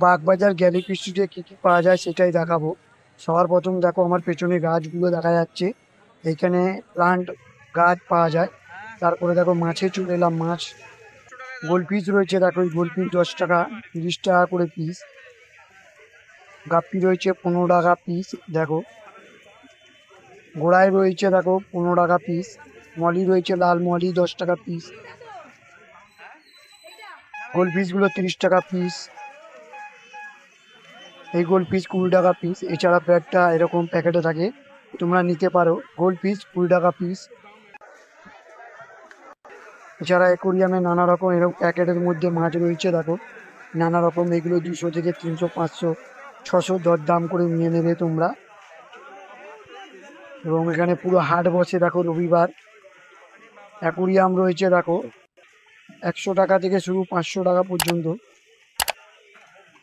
বাগবাজার গ্যালিপি স্ট্রিটে কী কী পাওয়া যায় সেটাই দেখাবো। সবার প্রথম দেখো আমার পেছনে গাছগুলো দেখা যাচ্ছে, এইখানে প্লান্ট গাছ পাওয়া যায়। তারপরে দেখো মাছে চলে এলাম, মাছ গোল পিস রয়েছে, দেখো এই গোল পিস 10 টাকা 30 টাকা করে পিস। গাপ্পি রয়েছে 15 টাকা পিস, দেখো গোড়ায় রয়েছে দেখো 15 টাকা পিস। মলি রয়েছে লাল মলি 10 টাকা পিস। গোল পিসগুলো 30 টাকা পিস। এই গোল পিস 20 টাকা পিস। এছাড়া প্যাকটা এরকম প্যাকেটে থাকে, তোমরা নিতে পারো। গোল পিস 20 টাকা পিস। এছাড়া অ্যাকোরিয়ামে নানা রকম এরকম প্যাকেটের মধ্যে মাছ রয়েছে, দেখো নানা রকম। এগুলো 200 থেকে 300 500 600 দরদাম করে নিয়ে নেবে তোমরা। এবং এখানে পুরো হাট বসে দেখো রবিবার। অ্যাকোরিয়াম রয়েছে দেখো 100 টাকা থেকে শুরু 500 টাকা পর্যন্ত।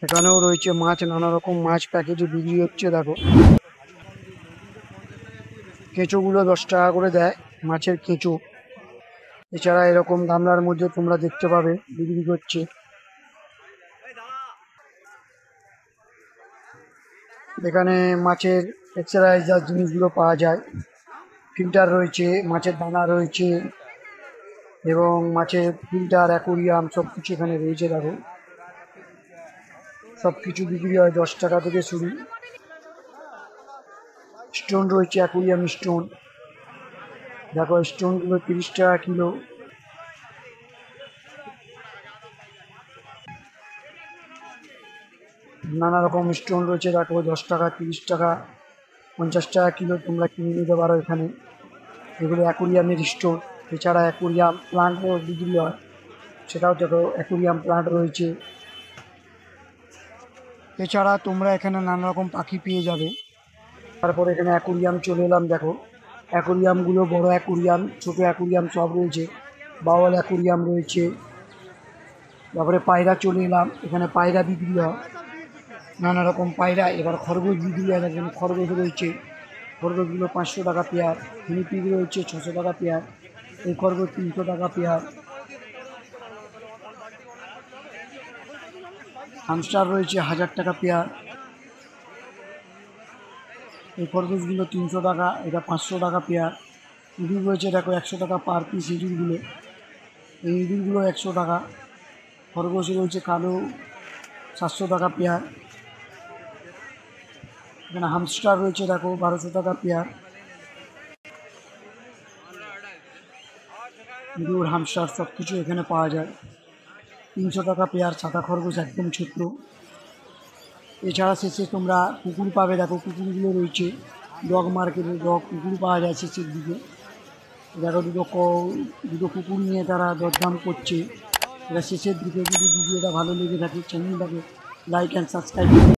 এখানেও রয়েছে মাছ, নানা রকম মাছ প্যাকেটে বিক্রি হচ্ছে দেখো। কেঁচোগুলো 10 টাকা করে দেয়, মাছের কেঁচো। এছাড়া এরকম গামলার মধ্যে তোমরা দেখতে পাবে বিক্রি করছে। এখানে মাছের এক্সারসাইজার জিনিসগুলো পাওয়া যায়। ফিল্টার রয়েছে, মাছের দানা রয়েছে এবং মাছের ফিল্টার, অ্যাকোরিয়াম সব কিছু এখানে রয়েছে দেখো। সব কিছু বিক্রি হয় 10 টাকা থেকে শুরু। স্টোন রয়েছে, অ্যাকোরিয়াম স্টোন দেখো, স্টোনগুলো 30 টাকা কিলো। নানা রকম স্টোন রয়েছে দেখো, 10 টাকা 30 টাকা 50 টাকা কিলো তোমরা কিনে নিতে পারো এখানে। এগুলো অ্যাকোরিয়ামের স্টোন। এছাড়া অ্যাকোরিয়াম প্লান্টও বিক্রি হয়, সেটাও দেখো অ্যাকোরিয়াম প্লান্ট রয়েছে। এছাড়া তোমরা এখানে নানা রকম পাখি পেয়ে যাবে। তারপরে এখানে অ্যাকোরিয়াম চলে এলাম, দেখো অ্যাকোরিয়ামগুলো বড় অ্যাকোরিয়াম, ছোট অ্যাকোরিয়াম সব রয়েছে। বাওয়াল অ্যাকোরিয়াম রয়েছে। তারপরে পায়রা চলে এলাম, এখানে পায়রা বিক্রি হয়, নানা রকম পায়রা। এবার খরগোশ বিক্রি হয়, এখানে খরগোশ রয়েছে। খরগোশগুলো 500 টাকা পেয়ার। গিনিপিগ রয়েছে 600 টাকা পেয়ার। এই খরগোশ 300 টাকা পেয়ার। হামস্টার রয়েছে 1000 টাকা পেয়ার। এই খরগোশগুলো 300 টাকা, এটা 500 টাকা পেয়ার। ইঁদুর রয়েছে দেখো 100 টাকা পার পিস ইঁদুরগুলো। এই ইঁদুরগুলো 100 টাকা। খরগোশ রয়েছে কালো 700 টাকা পেয়ার। এখানে হামস্টার রয়েছে দেখো 1200 টাকা পেয়ার। ইঁদুর, হামস্টার সব কিছু এখানে পাওয়া যায়। 300 টাকা পেয়ার সাদা খরগোশ, একদম ছোট্ট। এছাড়া শেষে তোমরা কুকুর পাবে, দেখো কুকুরগুলো রয়েছে। ডগ মার্কেটে ডগ কুকুর পাওয়া যায় শেষের দিকে। দেখো দুটো কুকুর নিয়ে তারা দরদাম করছে। এটা শেষের দিকে। যদি ভিডিওটা ভালো লেগে থাকে চ্যানেলটাকে লাইক অ্যান্ড সাবস্ক্রাইব